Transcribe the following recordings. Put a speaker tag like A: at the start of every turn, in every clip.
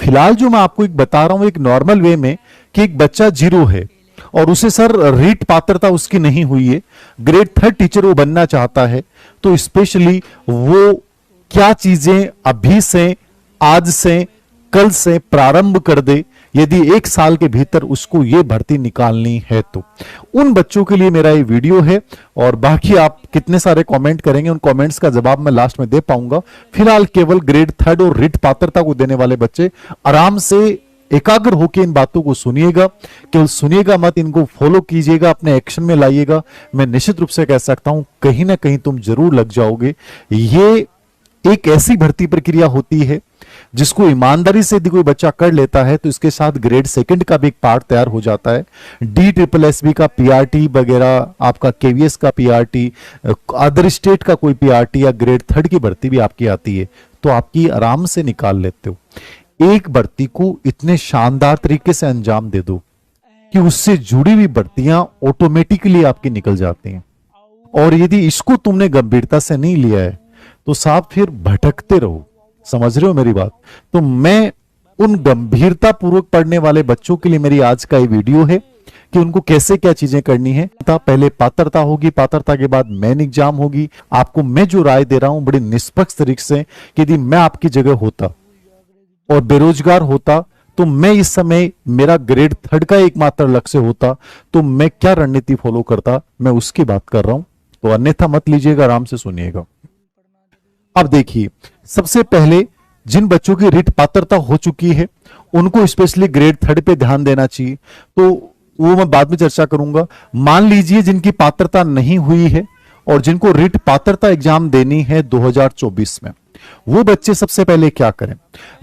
A: फिलहाल जो मैं आपको एक बता रहा हूं एक नॉर्मल वे में कि एक बच्चा 0 है और उसे सर रीट पात्रता उसकी नहीं हुई है, ग्रेड 3 टीचर वो बनना चाहता है, तो स्पेशली वो क्या चीजें अभी से, आज से, कल से प्रारंभ कर दे यदि 1 साल के भीतर उसको ये भर्ती निकालनी है तो। उन बच्चों के लिए मेरा ये वीडियो है और बाकी आप कितने सारे कमेंट करेंगे उन कमेंट्स का जवाब मैं लास्ट में दे पाऊंगा। फिलहाल केवल ग्रेड 3 और रिट पात्रता को देने वाले बच्चे आराम से एकाग्र होकर इन बातों को सुनिएगा, केवल सुनिएगा मत, इनको फॉलो कीजिएगा, अपने एक्शन में लाइएगा। मैं निश्चित रूप से कह सकता हूं कहीं ना कहीं तुम जरूर लग जाओगे। ये एक ऐसी भर्ती प्रक्रिया होती है जिसको ईमानदारी से यदि कोई बच्चा कर लेता है तो इसके साथ ग्रेड 2 का भी एक पार्ट तैयार हो जाता है। DSSB का पीआरटी वगैरह, आपका केवीएस का पीआरटी, अदर स्टेट का कोई पीआरटी या ग्रेड 3 की भर्ती भी आपकी आती है तो आपकी आराम से निकाल लेते हो। एक भर्ती को इतने शानदार तरीके से अंजाम दे दो कि उससे जुड़ी हुई भर्तियां ऑटोमेटिकली आपकी निकल जाती हैं। और यदि इसको तुमने गंभीरता से नहीं लिया है तो साहब फिर भटकते रहो। समझ रहे हो मेरी बात? तो मैं उन गंभीरता पूर्वक पढ़ने वाले बच्चों के लिए मेरी आज का ये वीडियो है कि उनको कैसे क्या चीजें करनी है। पहले पात्रता होगी, पात्रता के बाद मेन एग्जाम होगी। आपको मैं जो राय दे रहा हूं बड़ी निष्पक्ष तरीके से कि यदि मैं आपकी जगह होता और बेरोजगार होता तो मैं इस समय, मेरा ग्रेड 3 का एकमात्र लक्ष्य होता तो मैं क्या रणनीति फॉलो करता, मैं उसकी बात कर रहा हूं। तो अन्यथा मत लीजिएगा, आराम से सुनिएगा। अब देखिए, सबसे पहले जिन बच्चों की रिट पात्रता हो चुकी है उनको स्पेशली ग्रेड 3 पे ध्यान देना चाहिए, तो वो मैं बाद में चर्चा करूंगा। मान लीजिए जिनकी पात्रता नहीं हुई है और जिनको रिट पात्रता एग्जाम देनी है 2024 में, वो बच्चे सबसे पहले क्या करें।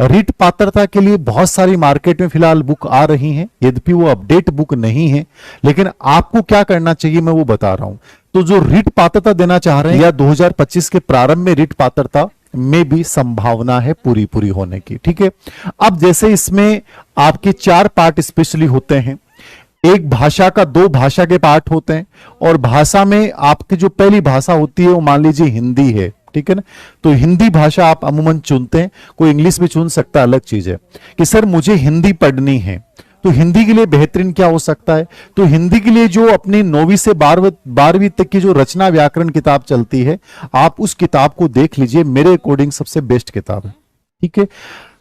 A: रिट पात्रता के लिए बहुत सारी मार्केट में फिलहाल बुक आ रही हैं, यद्यपि वो अपडेट बुक नहीं है, लेकिन आपको क्या करना चाहिए मैं वो बता रहा हूं। तो जो रिट पात्रता देना चाह रहे हैं या 2025 के प्रारंभ में रिट पात्रता में भी संभावना है पूरी होने की, ठीक है। अब जैसे इसमें आपके 4 पार्ट स्पेशली होते हैं, एक भाषा का 2 भाषा के पार्ट होते हैं और भाषा में आपकी जो पहली भाषा होती है वो मान लीजिए हिंदी है, ठीक है ना। तो हिंदी भाषा आप अमूमन चुनते हैं, कोई इंग्लिश भी चुन सकता है, अलग चीज है कि सर मुझे हिंदी पढ़नी है। तो हिंदी के लिए बेहतरीन क्या हो सकता है, तो हिंदी के लिए जो अपनी 9वीं से 12वीं तक की जो रचना व्याकरण किताब चलती है, आप उस किताब को देख लीजिए, मेरे अकॉर्डिंग सबसे बेस्ट किताब है, ठीक है।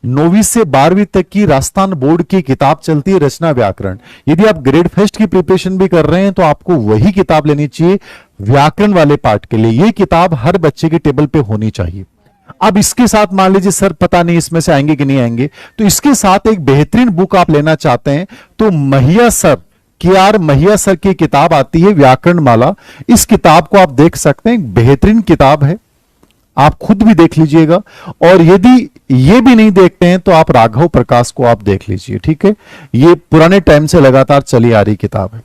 A: 9वीं से 12वीं तक की राजस्थान बोर्ड की किताब चलती है रचना व्याकरण। यदि आप ग्रेड फर्स्ट की प्रिपरेशन भी कर रहे हैं तो आपको वही किताब लेनी चाहिए व्याकरण वाले पार्ट के लिए। यह किताब हर बच्चे के टेबल पे होनी चाहिए। अब इसके साथ मान लीजिए सर पता नहीं इसमें से आएंगे कि नहीं आएंगे, तो इसके साथ एक बेहतरीन बुक आप लेना चाहते हैं तो महिया सर, KR महिया सर की किताब आती है व्याकरण माला। इस किताब को आप देख सकते हैं, बेहतरीन किताब है, आप खुद भी देख लीजिएगा। और यदि ये भी नहीं देखते हैं तो आप राघव प्रकाश को आप देख लीजिए, ठीक है। ये पुराने टाइम से लगातार चली आ रही किताब है।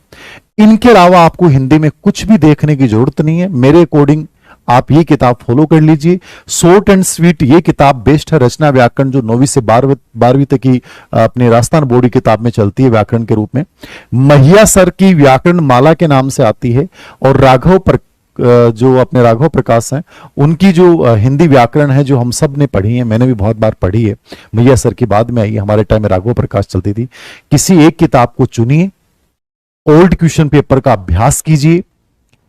A: इनके अलावा आपको हिंदी में कुछ भी देखने की जरूरत नहीं है। मेरे अकॉर्डिंग आप ये किताब फॉलो कर लीजिए, शॉर्ट एंड स्वीट ये किताब बेस्ट है। रचना व्याकरण जो 9वीं से 12वीं तक की अपने राजस्थान बोर्ड की किताब में चलती है व्याकरण के रूप में, महिया सर की व्याकरण माला के नाम से आती है। और जो अपने राघव प्रकाश हैं उनकी जो हिंदी व्याकरण है जो हम सब ने पढ़ी है, मैंने भी बहुत बार पढ़ी है, मैया सर की बाद में आई, हमारे टाइम में राघव प्रकाश चलती थी। किसी एक किताब को चुनिए, ओल्ड क्वेश्चन पेपर का अभ्यास कीजिए,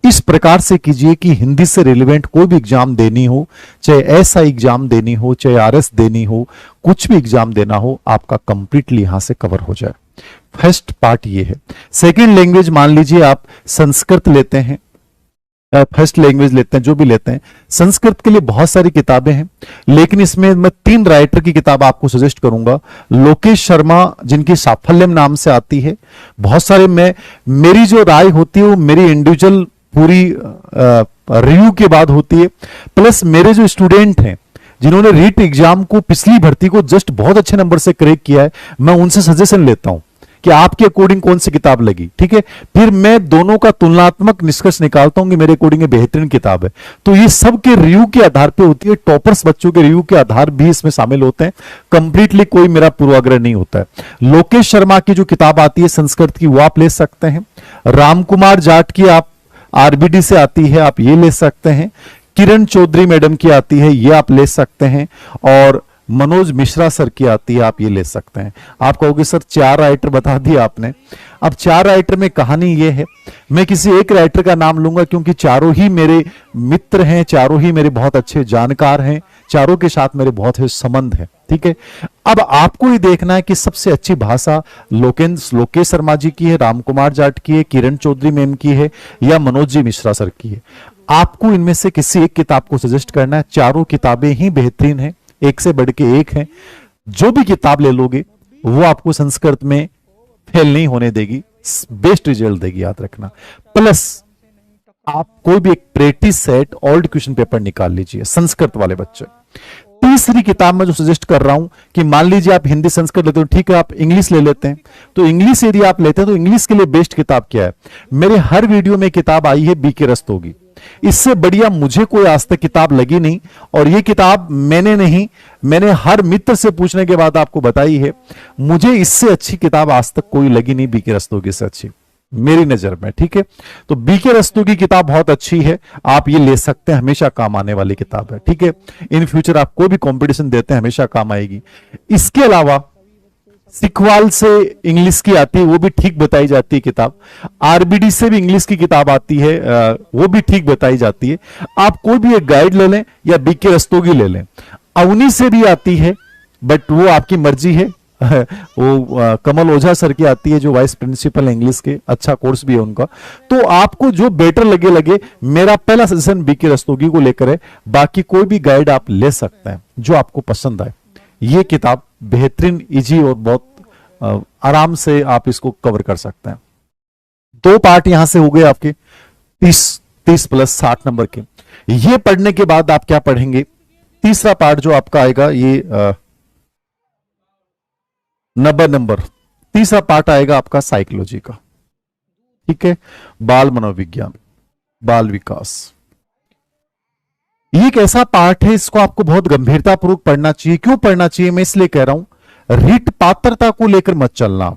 A: इस प्रकार से कीजिए कि हिंदी से रिलेवेंट कोई भी एग्जाम देनी हो, चाहे ऐसा एग्जाम देनी हो, चाहे RS देनी हो, कुछ भी एग्जाम देना हो, आपका कंप्लीटली यहां से कवर हो जाए। फर्स्ट पार्ट ये है। सेकेंड लैंग्वेज मान लीजिए आप संस्कृत लेते हैं, फर्स्ट लैंग्वेज लेते हैं, जो भी लेते हैं, संस्कृत के लिए बहुत सारी किताबें हैं, लेकिन इसमें मैं 3 राइटर की किताब आपको सजेस्ट करूंगा। लोकेश शर्मा जिनकी साफल्यम नाम से आती है, बहुत सारे मेरी जो राय होती है वो मेरी इंडिविजुअल पूरी रिव्यू के बाद होती है, प्लस मेरे जो स्टूडेंट हैं जिन्होंने रीट एग्जाम को पिछली भर्ती को जस्ट बहुत अच्छे नंबर से क्रैक किया है, मैं उनसे सजेशन लेता हूं कि आपके अकॉर्डिंग कौन सी किताब लगी, ठीक है। फिर मैं दोनों का तुलनात्मक निष्कर्ष निकालता हूं कि मेरे अकॉर्डिंग बेहतरीन किताब है। तो ये सब के रिव्यू के आधार पे होती है, टॉपर्स बच्चों के रिव्यू के आधार भी इसमें शामिल होते हैं, कंप्लीटली कोई मेरा पूर्वाग्रह नहीं होता है। लोकेश शर्मा की जो किताब आती है संस्कृत की, वो आप ले सकते हैं। रामकुमार जाट की आप RBD से आती है, आप ये ले सकते हैं। किरण चौधरी मैडम की आती है, ये आप ले सकते हैं। और मनोज मिश्रा सर की आती है, आप ये ले सकते हैं। आप कहोगे सर 4 राइटर बता दिए आपने। अब 4 राइटर में कहानी ये है, मैं किसी एक राइटर का नाम लूंगा क्योंकि चारों ही मेरे मित्र हैं, चारों ही मेरे बहुत अच्छे जानकार हैं, चारों के साथ मेरे बहुत ही संबंध है, ठीक है। अब आपको ये देखना है कि सबसे अच्छी भाषा लोकेश शर्मा जी की है, रामकुमार जाट की है, किरण चौधरी मैम की है, या मनोज जी मिश्रा सर की है। आपको इनमें से किसी एक किताब को सजेस्ट करना है। चारों किताबें ही बेहतरीन हैं, एक से बढ़ के एक हैं। जो भी किताब ले लोगे वो आपको संस्कृत में फेल नहीं होने देगी, बेस्ट रिजल्ट देगी, याद रखना। प्लस आप कोई भी एक practice set old question paper निकाल लीजिए, संस्कृत वाले बच्चे। तीसरी किताब में जो सजेस्ट कर रहा हूं कि मान लीजिए आप हिंदी संस्कृत लेते हो, ठीक है, आप इंग्लिश ले लेते हैं, तो इंग्लिश यदि आप लेते हैं तो इंग्लिश के लिए बेस्ट किताब क्या है? मेरे हर वीडियो में किताब आई है बीके रस्तोगी, इससे बढ़िया मुझे कोई आज तक किताब लगी नहीं। और ये किताब मैंने नहीं, मैंने हर मित्र से पूछने के बाद आपको बताई है, मुझे इससे अच्छी किताब आज तक कोई लगी नहीं बीके रस्तोगी से अच्छी, मेरी नजर में, ठीक है। तो बीके रस्तोगी की किताब बहुत अच्छी है, आप ये ले सकते हैं, हमेशा काम आने वाली किताब है, ठीक है। इन फ्यूचर आप कोई भी कंपटीशन देते हैं हमेशा काम आएगी। इसके अलावा सिखवाल से इंग्लिश की आती है, वो भी ठीक बताई जाती है किताब। आरबीडी से भी इंग्लिश की किताब आती है, वो भी ठीक बताई जाती है। आप कोई भी एक गाइड ले लें या बीके रस्तोगी ले लें। अवनी से भी आती है, बट वो आपकी मर्जी है। वो कमल ओझा सर की आती है जो वाइस प्रिंसिपल इंग्लिश के, अच्छा कोर्स भी है उनका। तो आपको जो बेटर लगे, मेरा पहला सजेशन बीके रस्तोगी को लेकर है। बाकी कोई भी गाइड आप ले सकते हैं जो आपको पसंद आए। ये किताब बेहतरीन, इजी और बहुत आराम से आप इसको कवर कर सकते हैं। 2 पार्ट यहां से हो गए आपके 30 प्लस 60 नंबर के। ये पढ़ने के बाद आप क्या पढ़ेंगे? तीसरा पार्ट जो आपका आएगा ये 90 नंबर, तीसरा पार्ट आएगा आपका साइकोलॉजी का, ठीक है। बाल मनोविज्ञान, बाल विकास, ये एक ऐसा पार्ट है, इसको आपको बहुत गंभीरतापूर्वक पढ़ना चाहिए। क्यों पढ़ना चाहिए? मैं इसलिए कह रहा हूं, रीट पात्रता को लेकर मत चलना।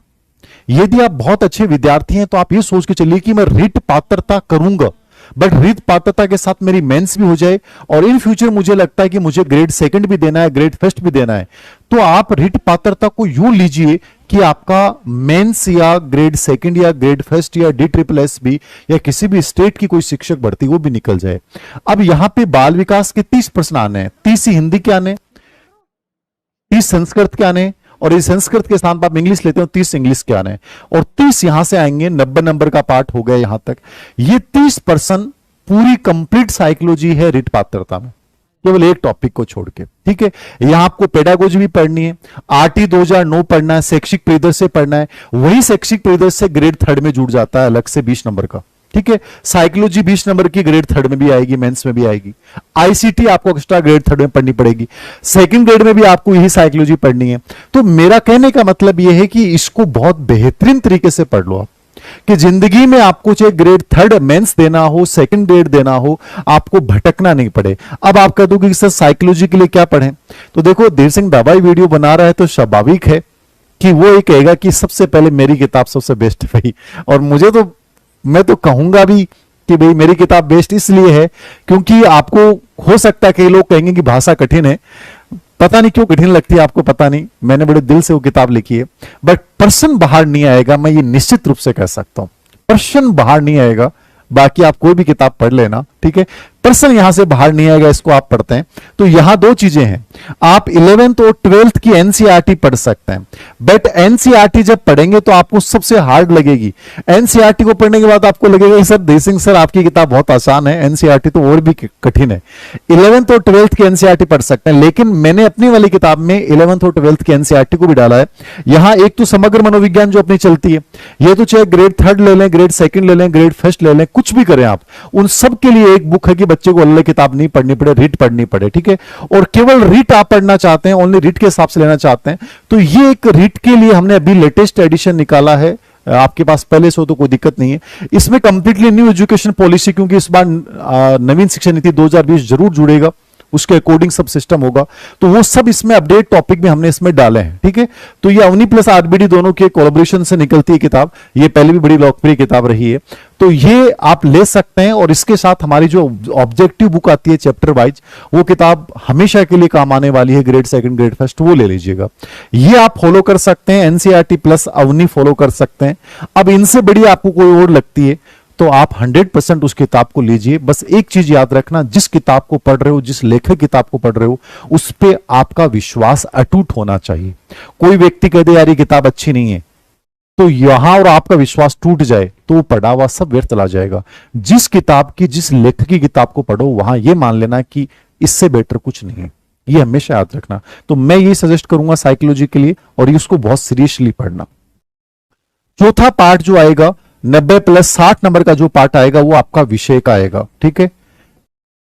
A: यदि आप बहुत अच्छे विद्यार्थी हैं तो आप ये सोच के चलिए कि मैं रीट पात्रता करूंगा, बट रीट पात्रता के साथ मेरी मेंस भी हो जाए और इन फ्यूचर मुझे लगता है कि मुझे ग्रेड सेकंड भी देना है, ग्रेड फर्स्ट भी देना है, तो आप रीट पात्रता को यूं लीजिए कि आपका मेंस या ग्रेड सेकंड या ग्रेड फर्स्ट या DSSS या किसी भी स्टेट की कोई शिक्षक भर्ती वो भी निकल जाए। अब यहां पे बाल विकास के 30 प्रश्न आने हैं, 30 ही हिंदी के आने, 30 संस्कृत के आने, और इस संस्कृत के स्थान पर आप इंग्लिश लेते हो 30 इंग्लिश के आने, और 30 यहां से आएंगे। 90 नंबर का पार्ट हो गया यहां तक। ये 30% पूरी कंप्लीट साइकोलॉजी है रीट पात्रता में, केवल एक टॉपिक को छोड़ के, ठीक है। यहां आपको पेडागोजी भी पढ़नी है, RT 2009 पढ़ना है, शैक्षिक परिदृश्य पढ़ना है। वही शैक्षिक परिदृश्य ग्रेड 3 में जुड़ जाता है अलग से 20 नंबर का, ठीक है। साइकोलॉजी 20 नंबर की ग्रेड 3 में भी आएगी, मेंस में भी आएगी। ICT आपको एक्स्ट्रा ग्रेड 3 में पढ़नी पड़ेगी, सेकंड ग्रेड में भी आपको यही साइकोलॉजी पढ़नी है। तो मेरा कहने का मतलब यह है कि इसको बहुत बेहतरीन तरीके से पढ़ लो आप, कि जिंदगी में आपको चाहे ग्रेड 3 मेंस देना हो, सेकंड ग्रेड देना हो, आपको भटकना नहीं पड़े। अब आप कह दोगे कि सर साइकोलॉजी के लिए क्या पढ़ें? तो देखो, धीर सिंह दवाई वीडियो बना रहा है तो स्वाभाविक है कि वो ये कहेगा कि सबसे पहले मेरी किताब सबसे बेस्ट है भाई। और मैं तो कहूंगा भी कि भाई मेरी किताब बेस्ट इसलिए है क्योंकि आपको हो सकता है कई लोग कहेंगे कि भाषा कठिन है, पता नहीं क्यों कठिन लगती है आपको, पता नहीं, मैंने बड़े दिल से वो किताब लिखी है, बट प्रश्न बाहर नहीं आएगा, मैं ये निश्चित रूप से कह सकता हूं, प्रश्न बाहर नहीं आएगा। बाकी आप कोई भी किताब पढ़ लेना, ठीक है, प्रश्न यहां से बाहर नहीं आएगा, इसको आप पढ़ते हैं। तो यहां 2 चीजें हैं, आप 11th और 12th की NCERT पढ़ सकते हैं, बट NCERT जब पढ़ेंगे तो आपको सबसे हार्ड लगेगी। NCERT को पढ़ने के बाद आपको लगेगा कि सर देसिंग सर आपकी किताब बहुत आसान है, NCERT तो और भी कठिन है। 11th और 12th की NCERT पढ़ सकते हैं, लेकिन मैंने अपनी वाली किताब में 11th और 12th की NCERT को भी डाला है। यहां एक तो समग्र मनोविज्ञान जो अपनी चलती है, ये तो चाहे ग्रेड 3 ले लें, ग्रेड सेकंड ले लें, ग्रेड फर्स्ट ले लें, कुछ भी करें आप, उन सब के लिए एक बुक है कि बच्चे को अलग किताब नहीं पढ़नी पड़े, रीट पढ़नी पड़े, ठीक है। और केवल रीट आप पढ़ना चाहते हैं, ओनली रीट के हिसाब से लेना चाहते हैं, तो ये एक रीट के लिए हमने अभी लेटेस्ट एडिशन निकाला है। आपके पास पहले से हो तो कोई दिक्कत नहीं है। इसमें कंप्लीटली न्यू एजुकेशन पॉलिसी, क्योंकि इस बार नवीन शिक्षा नीति 2020 जरूर जुड़ेगा, उसके अकॉर्डिंग सब सिस्टम होगा। तो वो सब इसमें अपडेट टॉपिक भी हमने इसमें डाले हैं, ठीक है। तो ये अवनी प्लस आरबीडी दोनों के कोलैबोरेशन से निकलती है किताब, ये पहले भी बड़ी लोकप्रिय किताब रही है। तो ये आप ले सकते हैं, और इसके साथ हमारी जो ऑब्जेक्टिव बुक आती है चैप्टर वाइज, वो किताब हमेशा के लिए काम आने वाली है, ग्रेड सेकंड ग्रेड फर्स्ट, वो ले लीजिएगा। ये आप फॉलो कर सकते हैं, एनसीईआरटी प्लस अवनी फॉलो कर सकते हैं। अब इनसे बड़ी आपको कोई और लगती है तो आप 100% उस किताब को लीजिए। बस एक चीज याद रखना, जिस किताब को पढ़ रहे हो, जिस लेखक किताब को पढ़ रहे हो, उस पे आपका विश्वास अटूट होना चाहिए। कोई व्यक्ति कह दे यार ये किताब अच्छी नहीं है, तो यहां और आपका विश्वास टूट जाए तो पढ़ा हुआ सब व्यर्थ चला जाएगा। जिस किताब की, जिस लेखक की किताब को पढ़ो, वहां यह मान लेना कि इससे बेटर कुछ नहीं है, ये हमेशा याद रखना। तो मैं ये सजेस्ट करूंगा साइकोलॉजी के लिए, और ये उसको बहुत सीरियसली पढ़ना। चौथा पार्ट जो आएगा 90 प्लस 60 नंबर का जो पार्ट आएगा, वो आपका विषय का आएगा, ठीक है।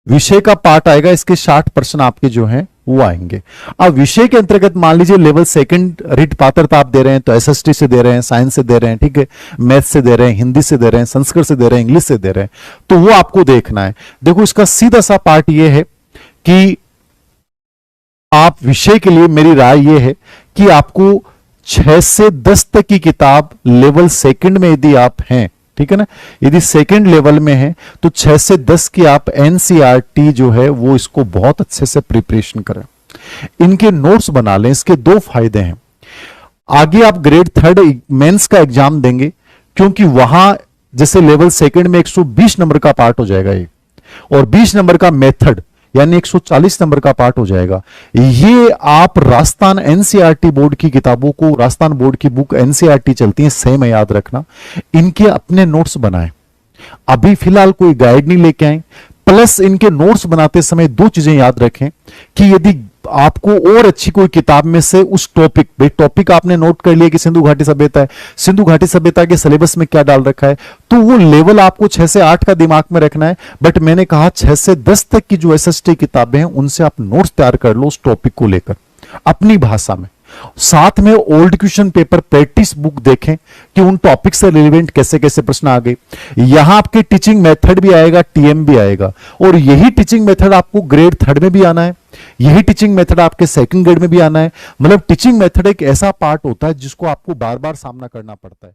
A: विषय का पार्ट आएगा, इसके 60% आपके जो हैं वो आएंगे। अब विषय के अंतर्गत मान लीजिए लेवल सेकंड रीट पात्रता आप दे रहे हैं, तो एसएसटी से दे रहे हैं, साइंस से दे रहे हैं, ठीक है, मैथ से दे रहे हैं, हिंदी से दे रहे हैं, संस्कृत से दे रहे हैं, इंग्लिश से दे रहे हैं, तो वो आपको देखना है। देखो इसका सीधा सा पार्ट ये है कि आप विषय के लिए, मेरी राय ये है कि आपको 6 से 10 तक की किताब लेवल सेकंड में यदि आप हैं, ठीक है ना, यदि सेकंड लेवल में है तो 6 से 10 की आप एनसीईआरटी जो है वो इसको बहुत अच्छे से प्रिपरेशन करें, इनके नोट्स बना लें। इसके 2 फायदे हैं। आगे आप ग्रेड थर्ड मेंस का एग्जाम देंगे, क्योंकि वहां जैसे लेवल सेकंड में 120 नंबर का पार्ट हो जाएगा ये, और 20 नंबर का मेथड यानी 140 नंबर का पार्ट हो जाएगा। ये आप राजस्थान एनसीईआरटी बोर्ड की किताबों को, राजस्थान बोर्ड की बुक एनसीईआरटी चलती है सेम है, याद रखना, इनके अपने नोट्स बनाएं। अभी फिलहाल कोई गाइड नहीं लेके आए। प्लस इनके नोट्स बनाते समय 2 चीजें याद रखें कि यदि आपको और अच्छी कोई किताब में से उस टॉपिक, भाई टॉपिक आपने नोट कर लिया कि सिंधु घाटी सभ्यता है, सिंधु घाटी सभ्यता के सिलेबस में क्या डाल रखा है, तो वो लेवल आपको 6 से 8 का दिमाग में रखना है। बट मैंने कहा 6 से 10 तक की जो एसएसटी किताबें हैं उनसे आप नोट्स तैयार कर लो उस टॉपिक को लेकर अपनी भाषा में। साथ में old question paper practice book देखें कि उन टॉपिक से रिलेवेंट कैसे कैसे प्रश्न आ गए। यहां आपके टीचिंग मेथड भी आएगा, टीएम भी आएगा, और यही टीचिंग मेथड आपको ग्रेड थर्ड में भी आना है, यही टीचिंग मेथड आपके सेकंड ग्रेड में भी आना है। मतलब टीचिंग मेथड एक ऐसा पार्ट होता है जिसको आपको बार बार सामना करना पड़ता है।